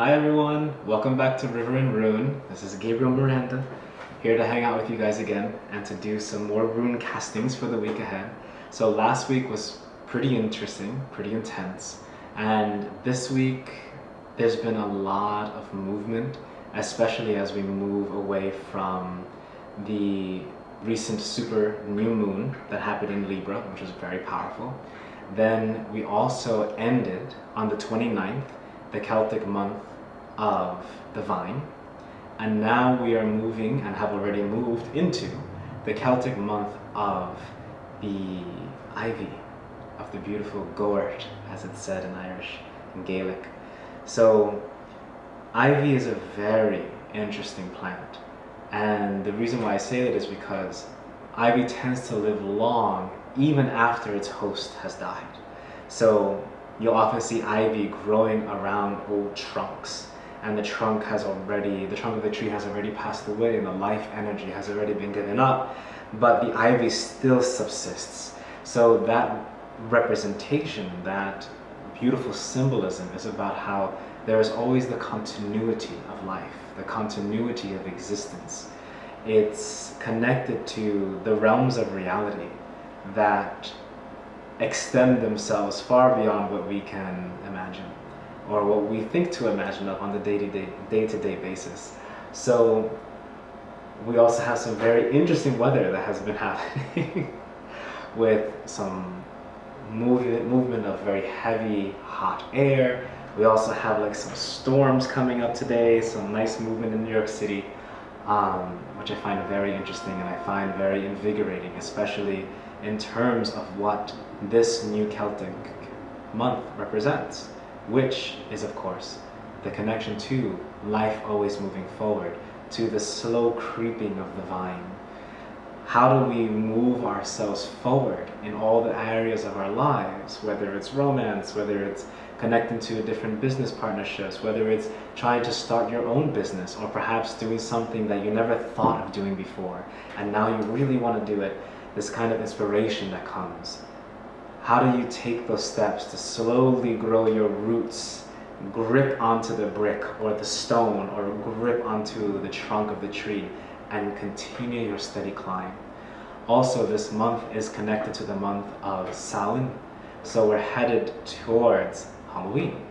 Hi everyone, welcome back to River and Rune. This is Gabriel Miranda, here to hang out with you guys again and to do some more rune castings for the week ahead. So last week was pretty interesting, pretty intense, and this week there's been a lot of movement, especially as we move away from the recent super new moon that happened in Libra, which was very powerful. Then we also ended on the 29th, the Celtic month of the vine, and now we are moving and have already moved into the Celtic month of the ivy, of the beautiful gourd, as it's said in Irish and Gaelic. So ivy is a very interesting plant, and the reason why I say that is because ivy tends to live long even after its host has died. So you'll often see ivy growing around old trunks, and the trunk of the tree has already passed away and the life energy has already been given up, but the ivy still subsists. So that representation, that beautiful symbolism is about how there is always the continuity of life, the continuity of existence. It's connected to the realms of reality that extend themselves far beyond what we can imagine or what we think to imagine on the day-to-day basis. So we also have some very interesting weather that has been happening with some movement of very heavy hot air. We also have like some storms coming up today, some nice movement in New York City, which I find very interesting and I find very invigorating, especially in terms of what this new Celtic month represents, which is of course the connection to life always moving forward, to the slow creeping of the vine. How do we move ourselves forward in all the areas of our lives, whether it's romance, whether it's connecting to different business partnerships, whether it's trying to start your own business, or perhaps doing something that you never thought of doing before and now you really want to do it, this kind of inspiration that comes. How do you take those steps to slowly grow your roots, grip onto the brick or the stone or grip onto the trunk of the tree and continue your steady climb? Also, this month is connected to the month of Samhain, so we're headed towards Halloween.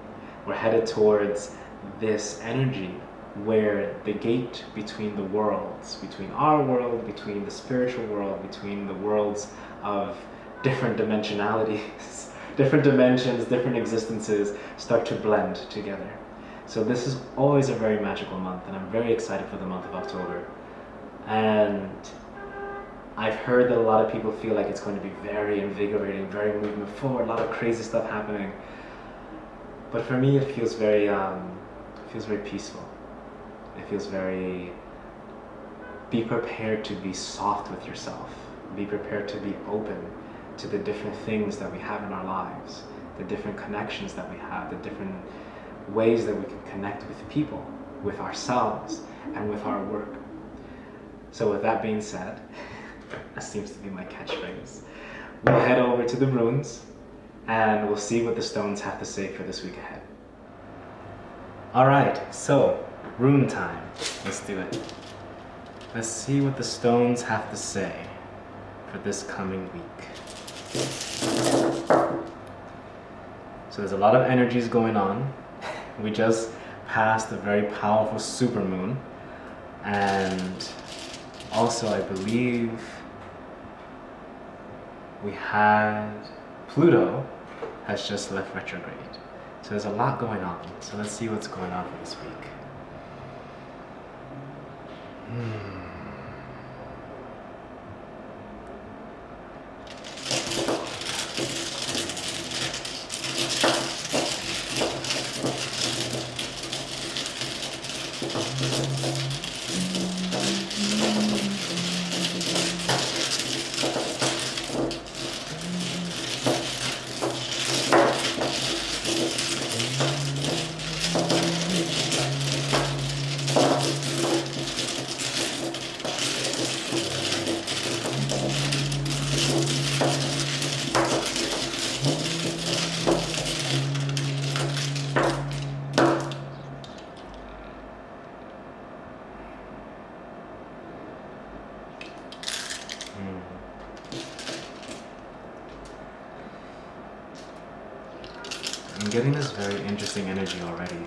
We're headed towards this energy where the gate between the worlds, between our world, between the spiritual world, between the worlds of different dimensionalities, different dimensions, different existences start to blend together. So this is always a very magical month, and I'm very excited for the month of October. And I've heard that a lot of people feel like it's going to be very invigorating, very movement forward, a lot of crazy stuff happening. But for me, it feels very peaceful. It feels very, be prepared to be soft with yourself. Be prepared to be open to the different things that we have in our lives, the different connections that we have, the different ways that we can connect with people, with ourselves, and with our work. So with that being said, that seems to be my catchphrase, we'll head over to the runes and we'll see what the stones have to say for this week ahead. Alright, so rune time. Let's do it. Let's see what the stones have to say for this coming week. So there's a lot of energies going on. We just passed a very powerful supermoon, and also I believe we had Pluto has just left retrograde. So there's a lot going on. So let's see what's going on for this week. I'm getting this very interesting energy already.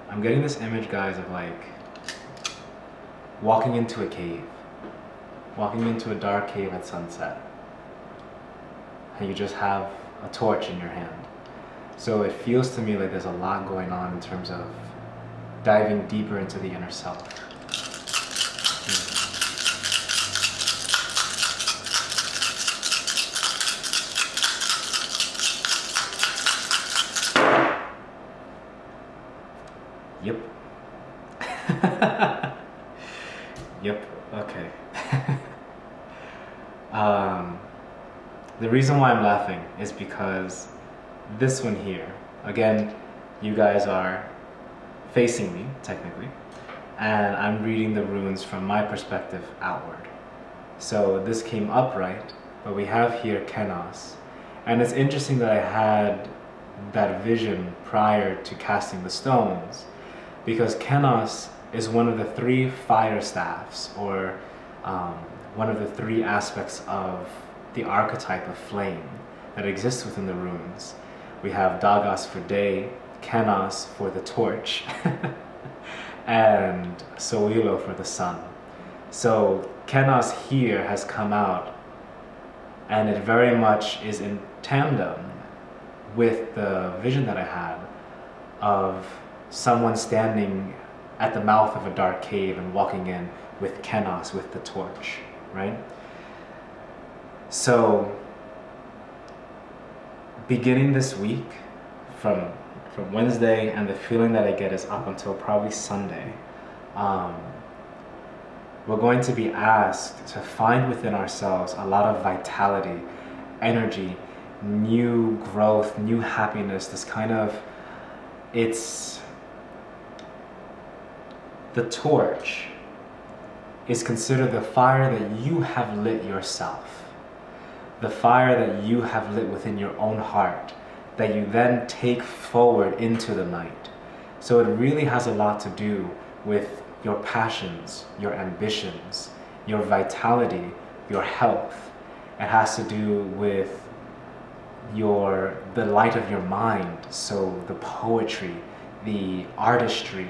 I'm getting this image, guys, of like walking into a cave, walking into a dark cave at sunset, and you just have a torch in your hand. So it feels to me like there's a lot going on in terms of diving deeper into the inner self. Yep. Yep, okay. The reason why I'm laughing is because this one here, again, you guys are facing me, technically, and I'm reading the runes from my perspective outward. So this came upright, but we have here Kenos. And it's interesting that I had that vision prior to casting the stones, because Kenos is one of the 3 fire staffs, or one of the 3 aspects of the archetype of flame that exists within the runes. We have Dagas for day, Kenos for the torch, and Soilo for the sun. So Kenos here has come out, and it very much is in tandem with the vision that I had of someone standing at the mouth of a dark cave and walking in with Kenos, with the torch, right? So beginning this week, from Wednesday, and the feeling that I get is up until probably Sunday, we're going to be asked to find within ourselves a lot of vitality, energy, new growth, new happiness, this kind of, it's, the torch is considered the fire that you have lit yourself, the fire that you have lit within your own heart, that you then take forward into the night. So it really has a lot to do with your passions, your ambitions, your vitality, your health. It has to do with the light of your mind, so the poetry, the artistry,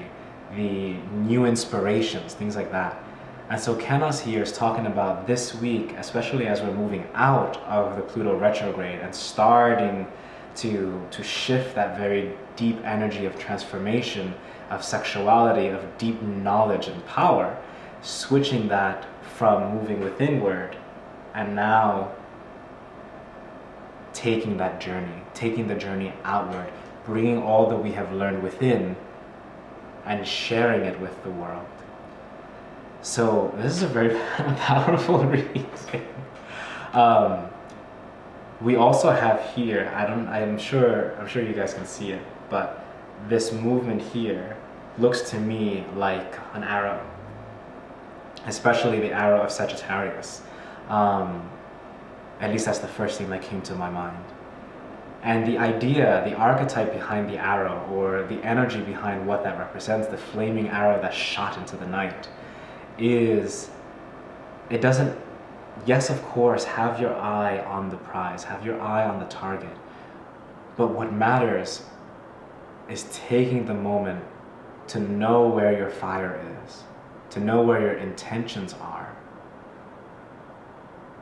the new inspirations, things like that. And so Kenos here is talking about this week, especially as we're moving out of the Pluto retrograde and starting to shift that very deep energy of transformation, of sexuality, of deep knowledge and power, switching that from moving withinward and now taking that journey, taking the journey outward, bringing all that we have learned within and sharing it with the world. So this is a very powerful reading. We also have here, I'm sure you guys can see it, but this movement here looks to me like an arrow, especially the arrow of Sagittarius. At least that's the first thing that came to my mind. And the idea, the archetype behind the arrow, or the energy behind what that represents, the flaming arrow that shot into the night, is, it doesn't, yes, of course, have your eye on the prize, have your eye on the target. But what matters is taking the moment to know where your fire is, to know where your intentions are,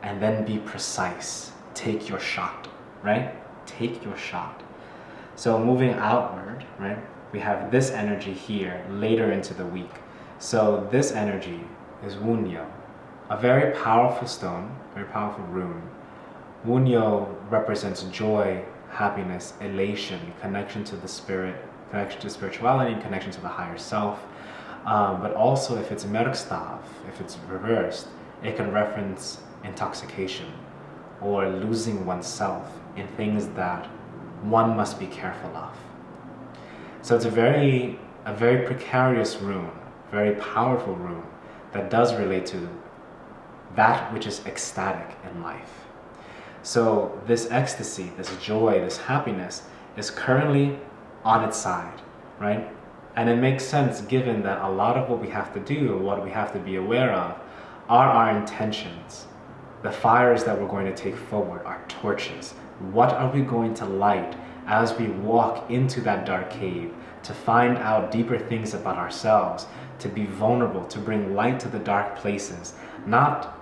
and then be precise. Take your shot, right? Take your shot. So moving outward, right, we have this energy here later into the week. So this energy is Wunyo, a very powerful stone, very powerful rune. Wunyo represents joy, happiness, elation, connection to the spirit, connection to spirituality, and connection to the higher self. But also, if it's Merkstav, if it's reversed, it can reference intoxication or losing oneself in things that one must be careful of. So it's a very precarious rune, very powerful rune that does relate to that which is ecstatic in life. So this ecstasy, this joy, this happiness is currently on its side, right? And it makes sense given that a lot of what we have to do, or what we have to be aware of, are our intentions. The fires that we're going to take forward are torches. What are we going to light as we walk into that dark cave to find out deeper things about ourselves, to be vulnerable, to bring light to the dark places, not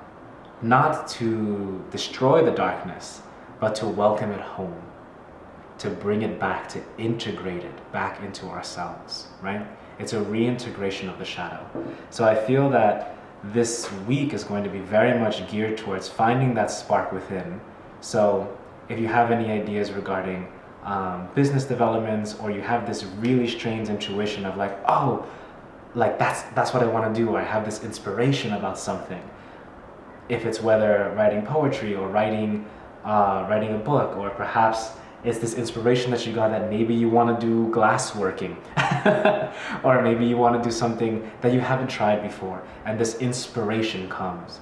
to destroy the darkness, but to welcome it home, to bring it back, to integrate it back into ourselves, right? It's a reintegration of the shadow. So I feel that this week is going to be very much geared towards finding that spark within. So if you have any ideas regarding business developments, or you have this really strange intuition of like, oh, like that's what I want to do, or I have this inspiration about something. If it's whether writing poetry or writing a book, or perhaps it's this inspiration that you got that maybe you want to do glass working or maybe you want to do something that you haven't tried before, and this inspiration comes.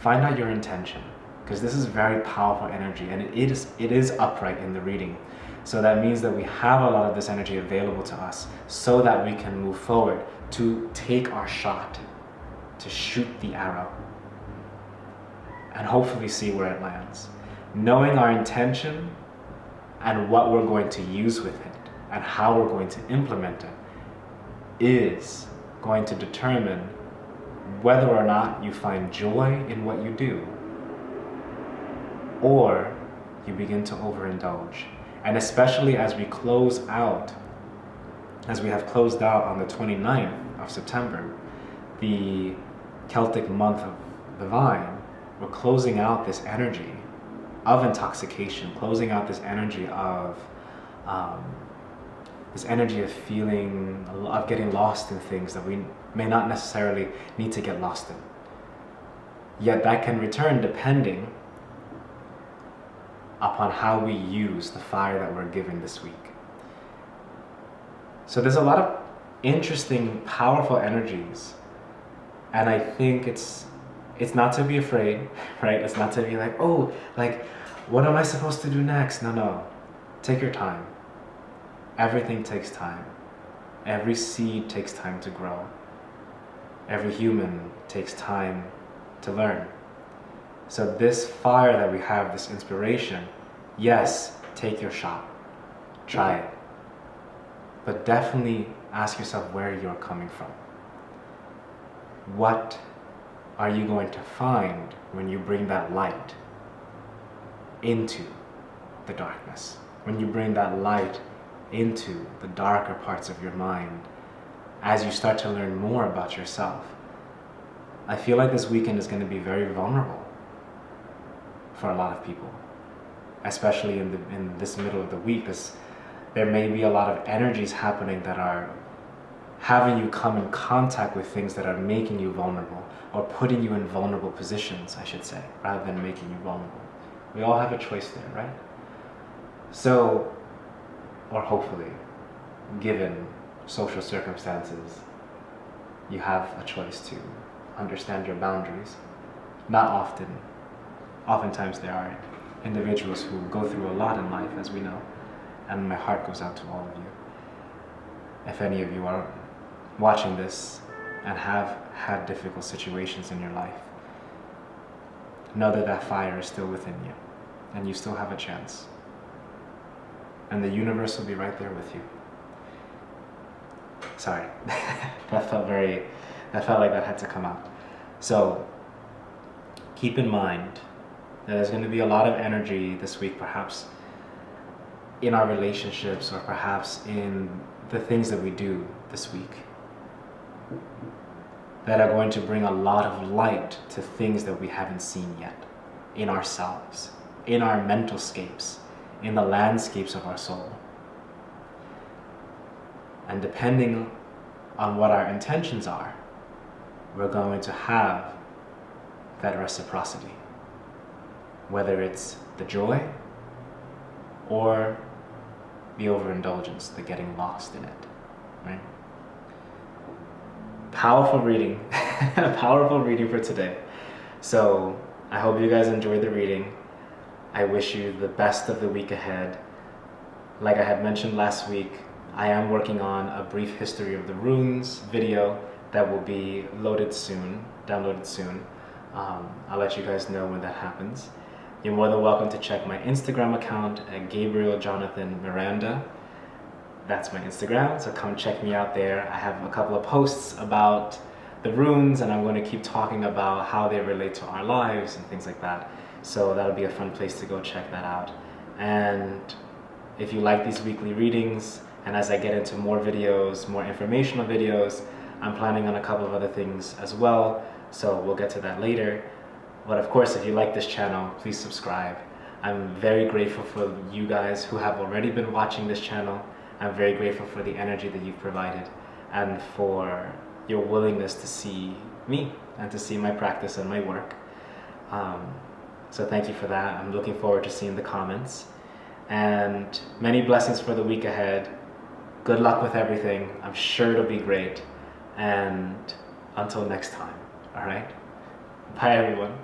Find out your intention, because this is very powerful energy, and it is upright in the reading. So that means that we have a lot of this energy available to us so that we can move forward to take our shot, to shoot the arrow, and hopefully see where it lands. Knowing our intention and what we're going to use with it and how we're going to implement it is going to determine whether or not you find joy in what you do, or you begin to overindulge. And especially as we close out, as we have closed out on the 29th of September, the Celtic month of the vine, we're closing out this energy of intoxication, closing out this energy of feeling, of getting lost in things that we may not necessarily need to get lost in. Yet that can return depending upon how we use the fire that we're given this week. So there's a lot of interesting, powerful energies, and I think it's not to be afraid, right? It's not to be like, oh, like, what am I supposed to do next? No. Take your time. Everything takes time. Every seed takes time to grow. Every human takes time to learn. So this fire that we have, this inspiration, yes, take your shot. Try it. But definitely ask yourself where you're coming from. What are you going to find when you bring that light into the darkness? When you bring that light into the darker parts of your mind, as you start to learn more about yourself. I feel like this weekend is going to be very vulnerable for a lot of people, especially in this middle of the week. There may be a lot of energies happening that are having you come in contact with things that are making you vulnerable, or putting you in vulnerable positions, I should say, rather than making you vulnerable. We all have a choice there, right? So, or hopefully, given social circumstances, you have a choice to understand your boundaries. Not often. Oftentimes there are individuals who go through a lot in life, as we know, and my heart goes out to all of you. If any of you are watching this and have had difficult situations in your life, know that that fire is still within you, and you still have a chance. And the universe will be right there with you. Sorry, that felt like that had to come out. So, keep in mind that there's going to be a lot of energy this week, perhaps in our relationships, or perhaps in the things that we do this week, that are going to bring a lot of light to things that we haven't seen yet in ourselves, in our mental scapes, in the landscapes of our soul. And depending on what our intentions are, we're going to have that reciprocity, whether it's the joy or the overindulgence, the getting lost in it, right? Powerful reading, powerful reading for today. So I hope you guys enjoyed the reading. I wish you the best of the week ahead. Like I had mentioned last week, I am working on a brief history of the runes video that will be downloaded soon. I'll let you guys know when that happens. You're more than welcome to check my Instagram account at Gabriel Jonathan Miranda. That's my Instagram, so come check me out there. I have a couple of posts about the runes, and I'm going to keep talking about how they relate to our lives and things like that. So that'll be a fun place to go check that out. And if you like these weekly readings, and as I get into more videos, more informational videos, I'm planning on a couple of other things as well, so we'll get to that later. But of course, if you like this channel, please subscribe. I'm very grateful for you guys who have already been watching this channel. I'm very grateful for the energy that you've provided and for your willingness to see me and to see my practice and my work. So thank you for that. I'm looking forward to seeing the comments. And many blessings for the week ahead. Good luck with everything. I'm sure it'll be great. And until next time, all right? Bye, everyone.